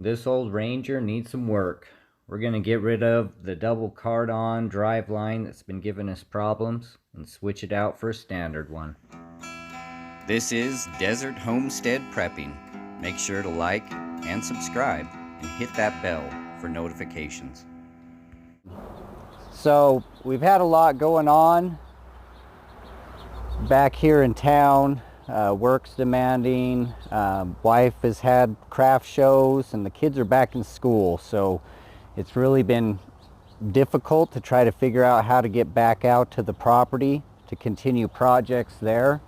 This old Ranger needs some work. We're going to get rid of the double Cardan driveline that's been giving us problems and switch it out for a standard one. This is Desert Homestead Prepping. Make sure to like and subscribe and hit that bell for notifications. So we've had a lot going on back here in town. Work's demanding. Wife has had craft shows and the kids are back in school, so it's really been difficult to try to figure out how to get back out to the property to continue projects there.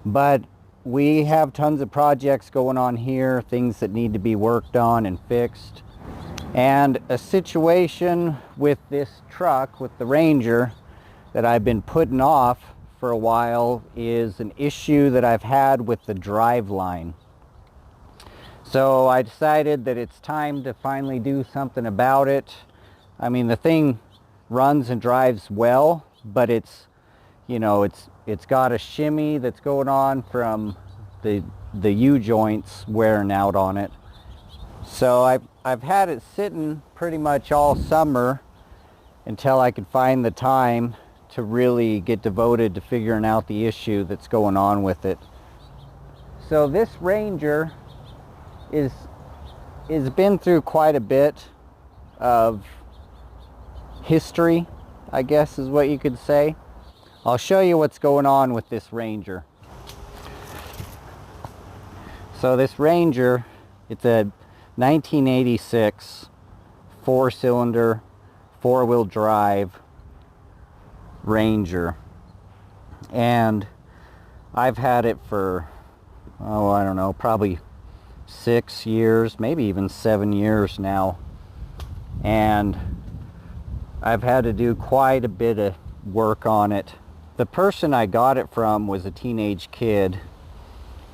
But we have tons of projects going on here, things that need to be worked on and fixed. And a situation with this truck, with the Ranger, that I've been putting off for a while is an issue that I've had with the driveline. So I decided that it's time to finally do something about it. I mean, the thing runs and drives well, but it's got a shimmy that's going on from the U-joints wearing out on it. So I've had it sitting pretty much all summer until I could find the time to really get devoted to figuring out the issue that's going on with it. So this Ranger is been through quite a bit of history, I guess is what you could say. I'll show you what's going on with this Ranger. So this Ranger, it's a 1986 four-cylinder, four-wheel drive Ranger, and I've had it for, I don't know, probably 6 years, maybe even 7 years now, and I've had to do quite a bit of work on it. The person I got it from was a teenage kid,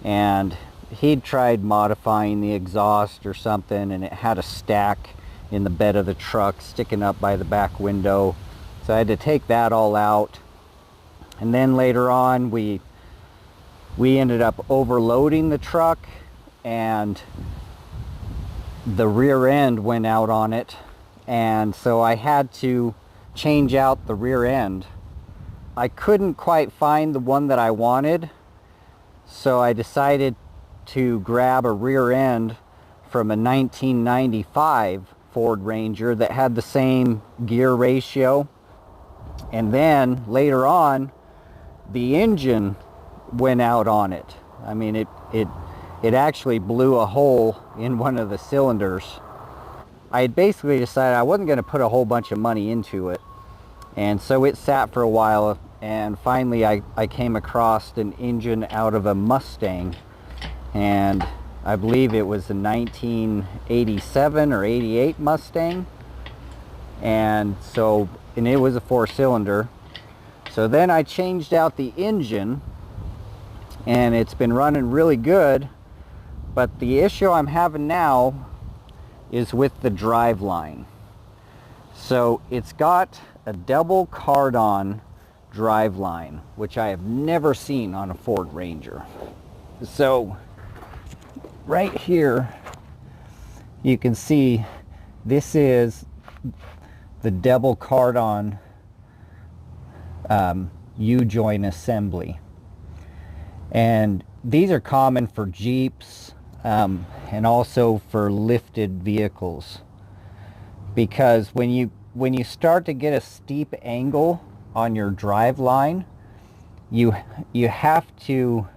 and he'd tried modifying the exhaust or something, and it had a stack in the bed of the truck sticking up by the back window. So I had to take that all out. And then later on we ended up overloading the truck, and the rear end went out on it, and so I had to change out the rear end. I couldn't quite find the one that I wanted, so I decided to grab a rear end from a 1995 Ford Ranger that had the same gear ratio. And then later on, the engine went out on it. I mean, it actually blew a hole in one of the cylinders. I had basically decided I wasn't going to put a whole bunch of money into it, and so it sat for a while, and finally I came across an engine out of a Mustang, and I believe it was a 1987 or 88 Mustang, and it was a four-cylinder. So then I changed out the engine, and it's been running really good, but the issue I'm having now is with the driveline. So it's got a double Cardan driveline, which I have never seen on a Ford Ranger. So right here you can see this is the double Cardan U-joint assembly, and these are common for Jeeps and also for lifted vehicles, because when you start to get a steep angle on your drive line, you have to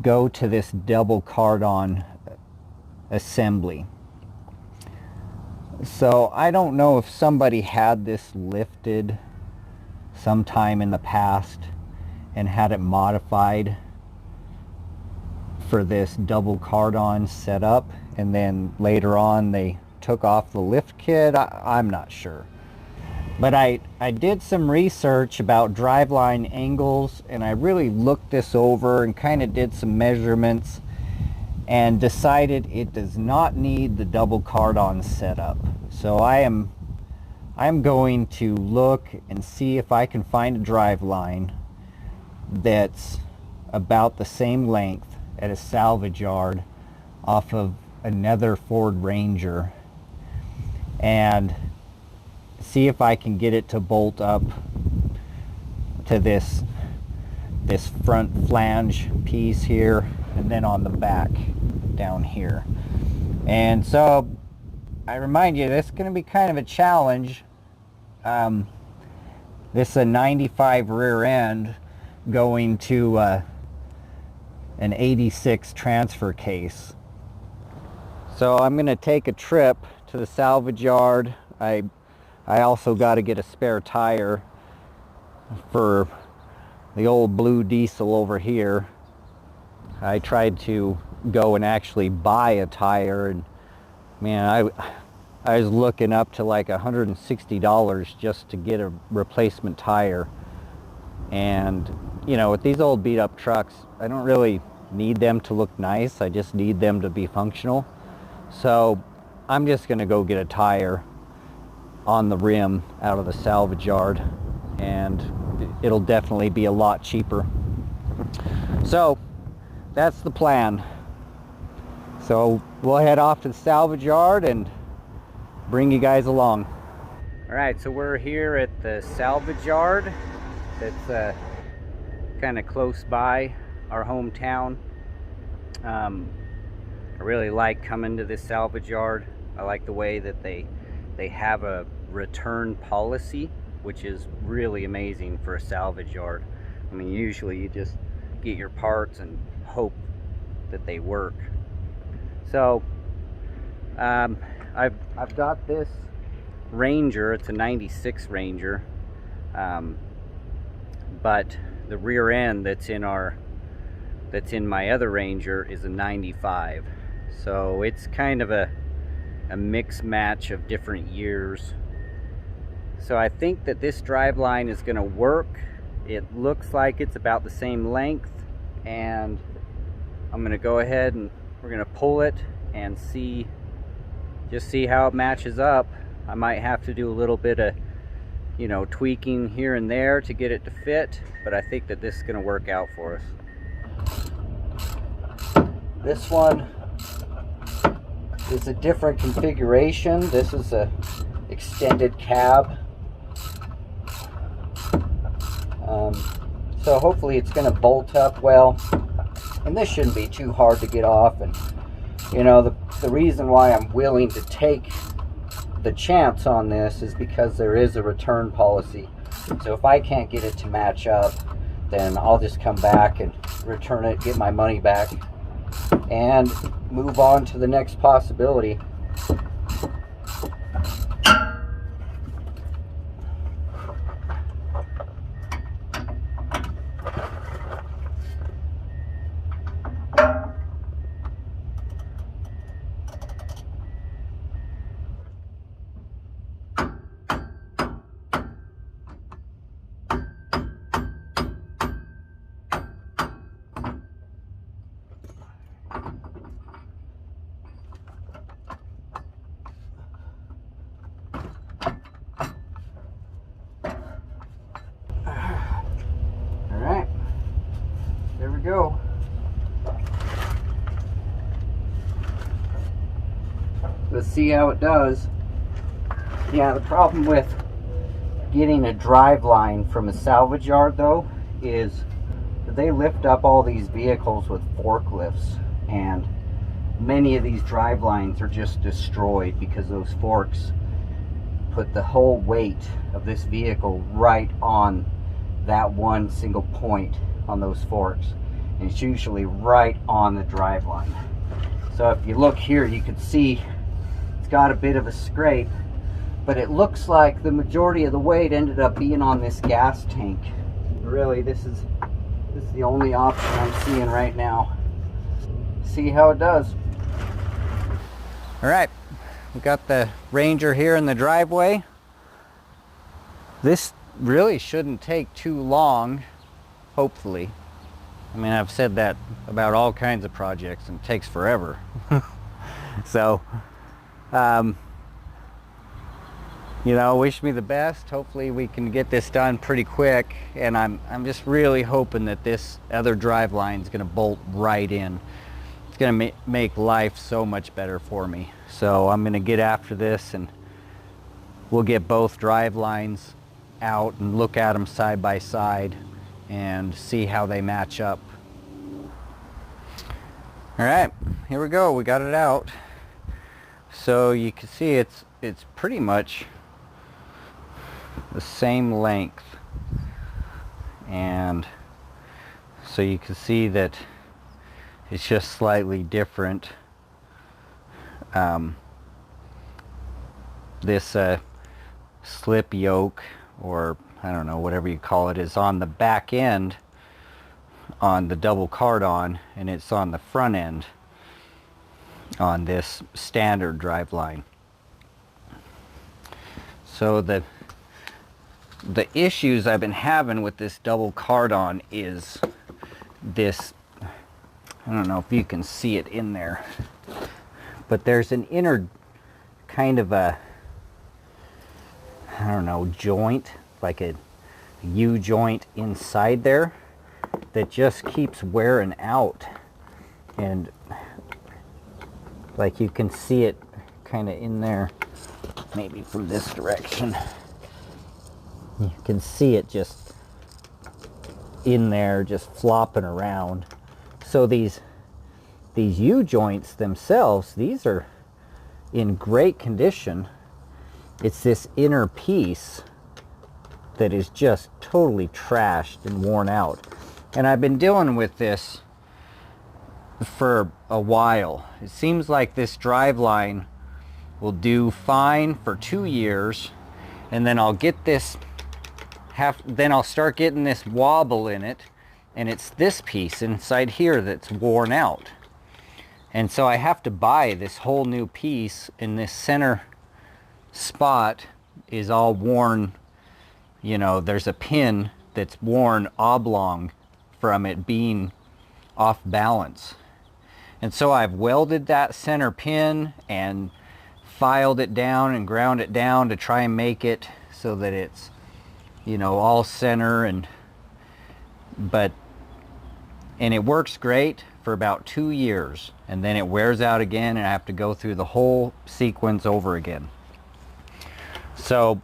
go to this double Cardan assembly. So I don't know if somebody had this lifted sometime in the past and had it modified for this double Cardan setup, and then later on they took off the lift kit. I'm not sure. But I did some research about driveline angles, and I really looked this over and kind of did some measurements and decided it does not need the double Cardan setup. So I'm going to look and see if I can find a driveline that's about the same length at a salvage yard off of another Ford Ranger and see if I can get it to bolt up to this front flange piece here, and then on the back down here. And so I remind you, this is going to be kind of a challenge. This is a 95 rear end going to an 86 transfer case. So I'm going to take a trip to the salvage yard. I also got to get a spare tire for the old blue diesel over here. I tried to go and actually buy a tire, and man, I was looking up to like $160 just to get a replacement tire. And you know, with these old beat up trucks, I don't really need them to look nice. I just need them to be functional. So I'm just gonna go get a tire on the rim out of the salvage yard, and it'll definitely be a lot cheaper. So that's the plan. So we'll head off to the salvage yard and bring you guys along. All right, so we're here at the salvage yard that's kind of close by our hometown. I really like coming to this salvage yard. I like the way that they have a return policy, which is really amazing for a salvage yard. I mean, usually you just get your parts and hope that they work. So I've got this Ranger. It's a 96 Ranger, but the rear end that's in my other Ranger is a 95. So it's kind of a mix match of different years. So I think that this driveline is going to work. It looks like it's about the same length, and I'm going to go ahead and we're going to pull it and just see how it matches up. I might have to do a little bit of, you know, tweaking here and there to get it to fit, but I think that this is going to work out for us. This one is a different configuration. This is a extended cab. So hopefully it's going to bolt up well, and this shouldn't be too hard to get off. And you know, the reason why I'm willing to take the chance on this is because there is a return policy. So if I can't get it to match up, then I'll just come back and return it, get my money back, and move on to the next possibility. Go. Let's see how it does. Yeah, the problem with getting a driveline from a salvage yard though is that they lift up all these vehicles with forklifts, and many of these drivelines are just destroyed because those forks put the whole weight of this vehicle right on that one single point on those forks. And it's usually right on the driveline. So if you look here, you can see it's got a bit of a scrape, but it looks like the majority of the weight ended up being on this gas tank. Really, this is the only option I'm seeing right now. See how it does. All right, we got the Ranger here in the driveway. This really shouldn't take too long, hopefully. I mean, I've said that about all kinds of projects, and it takes forever. So, you know, wish me the best. Hopefully we can get this done pretty quick, and I'm just really hoping that this other driveline is going to bolt right in. gonna make life so much better for me. So I'm gonna get after this, and we'll get both drive lines out and look at them side by side and see how they match up. All right, here we go. We got it out. So you can see it's pretty much the same length, and so you can see that it's just slightly different. This slip yoke, or I don't know, whatever you call it, is on the back end on the Double Cardan, and it's on the front end on this standard drive line. So the issues I've been having with this Double Cardan is this, I don't know if you can see it in there, but there's an inner kind of a, I don't know, joint, like a U-joint inside there that just keeps wearing out. And like you can see it kind of in there, maybe from this direction. You can see it just in there, just flopping around. So these U-joints themselves, these are in great condition. It's this inner piece that is just totally trashed and worn out. And I've been dealing with this for a while. It seems like this drive line will do fine for 2 years, and then I'll get this then I'll start getting this wobble in it, and it's this piece inside here that's worn out. And so I have to buy this whole new piece, and this center spot is all worn. You know, there's a pin that's worn oblong from it being off balance. And so I've welded that center pin and filed it down and ground it down to try and make it so that it's, you know, all center, and it works great for about 2 years, and then it wears out again, and I have to go through the whole sequence over again. So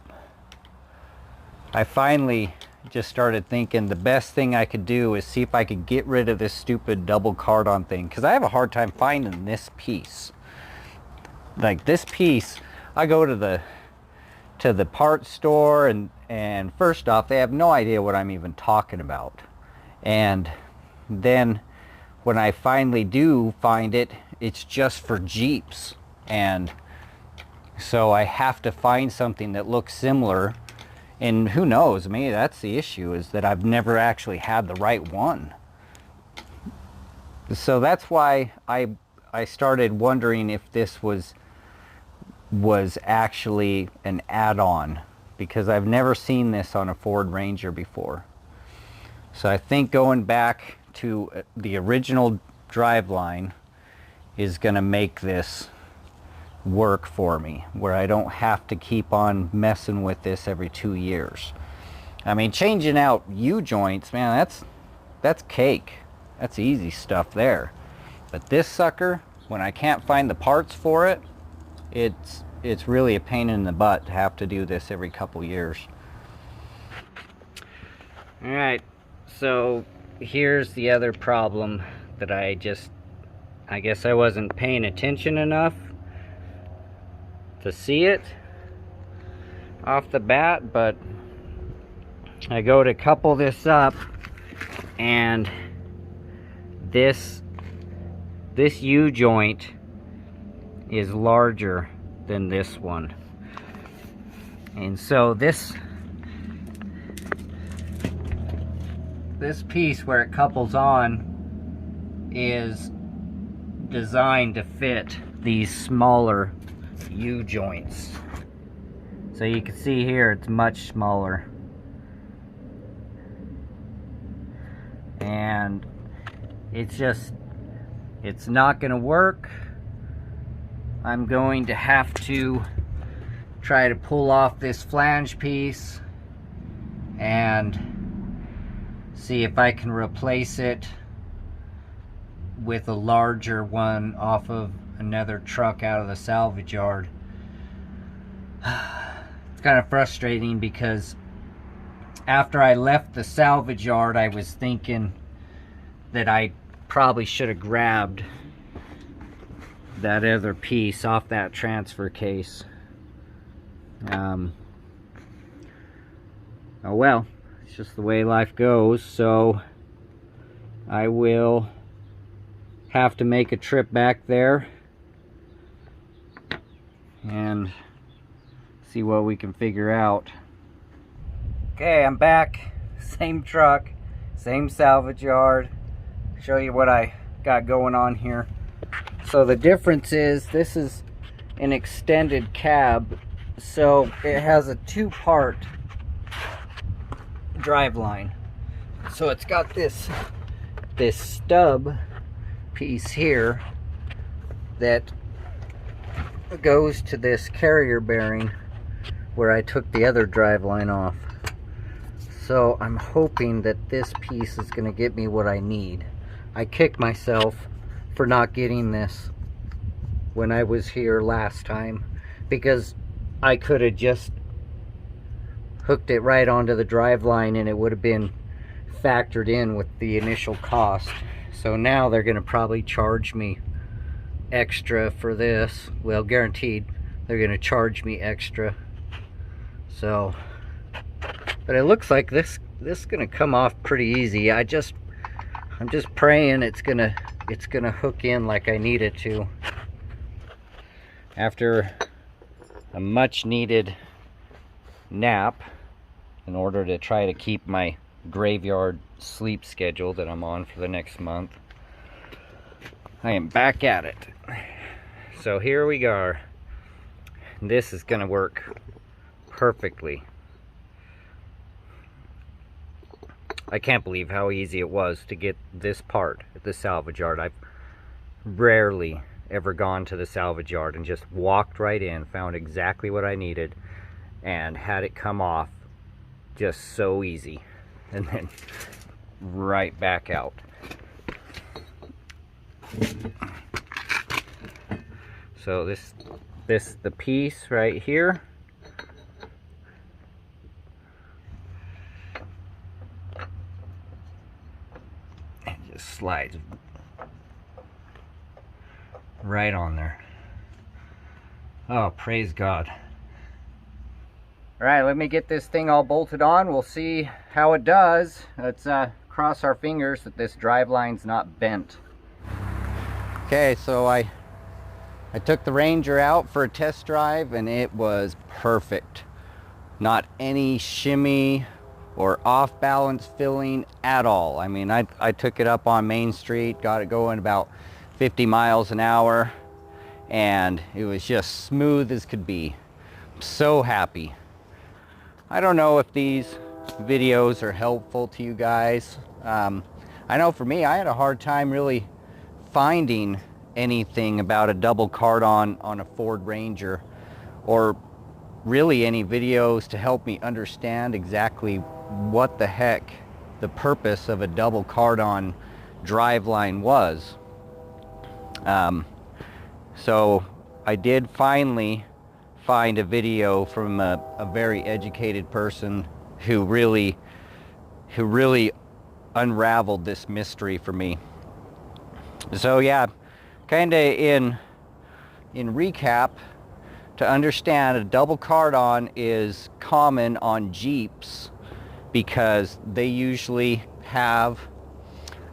I finally just started thinking the best thing I could do is see if I could get rid of this stupid Double Cardan thing, because I have a hard time finding this piece. Like this piece, I go to the parts store, and first off, they have no idea what I'm even talking about. And then when I finally do find it, it's just for Jeeps. And so I have to find something that looks similar. And who knows, maybe that's the issue, is that I've never actually had the right one. So that's why I started wondering if this was actually an add-on, because I've never seen this on a Ford Ranger before. So I think going back to the original driveline is going to make this work for me, where I don't have to keep on messing with this every 2 years. I mean, changing out U-joints, man, that's cake. That's easy stuff there. But this sucker, when I can't find the parts for it, it's really a pain in the butt to have to do this every couple years. All right, so here's the other problem that I guess I wasn't paying attention enough to see it off the bat, but I go to couple this up, and this U-joint is larger than this one. And so this piece where it couples on is designed to fit these smaller U-joints. So you can see here it's much smaller. And it's not going to work. I'm going to have to try to pull off this flange piece and see if I can replace it with a larger one off of another truck out of the salvage yard. It's kind of frustrating because after I left the salvage yard, I was thinking that I probably should have grabbed that other piece off that transfer case. Oh well, it's just the way life goes. So I will have to make a trip back there and see what we can figure out. Okay, I'm back. Same truck, same salvage yard. Show you what I got going on here. So the difference is this is an extended cab, so it has a two-part driveline. So it's got this stub piece here that goes to this carrier bearing where I took the other driveline off. So I'm hoping that this piece is going to get me what I need. I kicked myself for not getting this when I was here last time, because I could have just hooked it right onto the driveline and it would have been factored in with the initial cost. So now they're going to probably charge me extra for this. Well, guaranteed they're going to charge me extra. So, but it looks like this is going to come off pretty easy. I'm just praying it's gonna hook in like I need it to. After a much needed nap in order to try to keep my graveyard sleep schedule that I'm on for the next month, I am back at it. So here we are. This is gonna work perfectly. I can't believe how easy it was to get this part at the salvage yard. I've rarely ever gone to the salvage yard and just walked right in, found exactly what I needed, and had it come off just so easy, and then right back out. So the piece right here, slides right on there. Oh, praise God. All right, let me get this thing all bolted on. We'll see how it does. Let's cross our fingers that this drive line's not bent. Okay, so I took the Ranger out for a test drive and it was perfect. Not any shimmy or off balance filling at all. I mean, I took it up on Main Street, got it going about 50 miles an hour, and it was just smooth as could be. I'm so happy. I don't know if these videos are helpful to you guys. I know for me, I had a hard time really finding anything about a double cardan on a Ford Ranger, or really any videos to help me understand exactly what the heck the purpose of a double cardan driveline was. So I did finally find a video from a very educated person who really unraveled this mystery for me. So yeah, kind of in recap, to understand, a double cardan is common on Jeeps because they usually have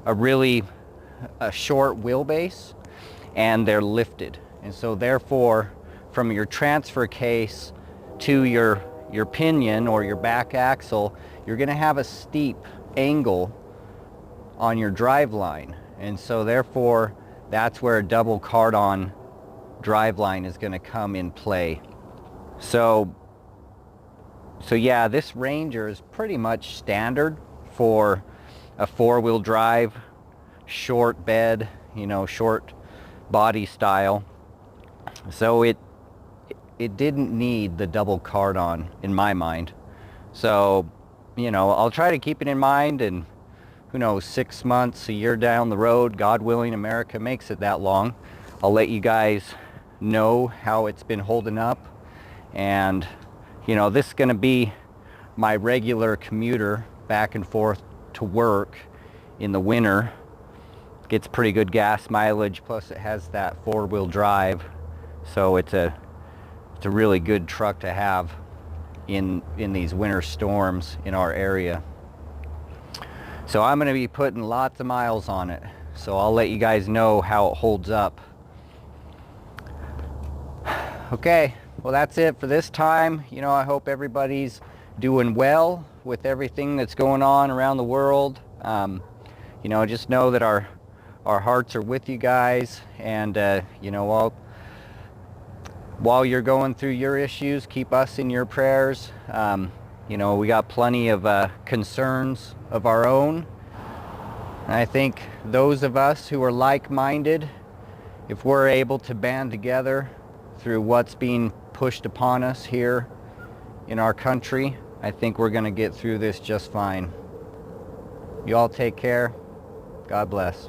a short wheelbase and they're lifted, and so therefore from your transfer case to your pinion or your back axle, you're going to have a steep angle on your driveline, and so therefore that's where a double cardan driveline is going to come in play. So yeah, this Ranger is pretty much standard for a four-wheel drive, short bed, short body style. So it didn't need the double cardan in my mind. So I'll try to keep it in mind, and who knows, 6 months, a year down the road, God willing, America makes it that long, I'll let you guys know how it's been holding up. And you know, this is going to be my regular commuter back and forth to work in the winter. Gets pretty good gas mileage, plus it has that 4-wheel drive, so it's a really good truck to have in these winter storms in our area. So I'm going to be putting lots of miles on it, so I'll let you guys know how it holds up. Okay, well, that's it for this time. You know, I hope everybody's doing well with everything that's going on around the world. You know, just know that our hearts are with you guys, and you know, while you're going through your issues, keep us in your prayers. You know, we got plenty of concerns of our own. And I think those of us who are like-minded, if we're able to band together through what's being pushed upon us here in our country, I think we're going to get through this just fine. You all take care. God bless.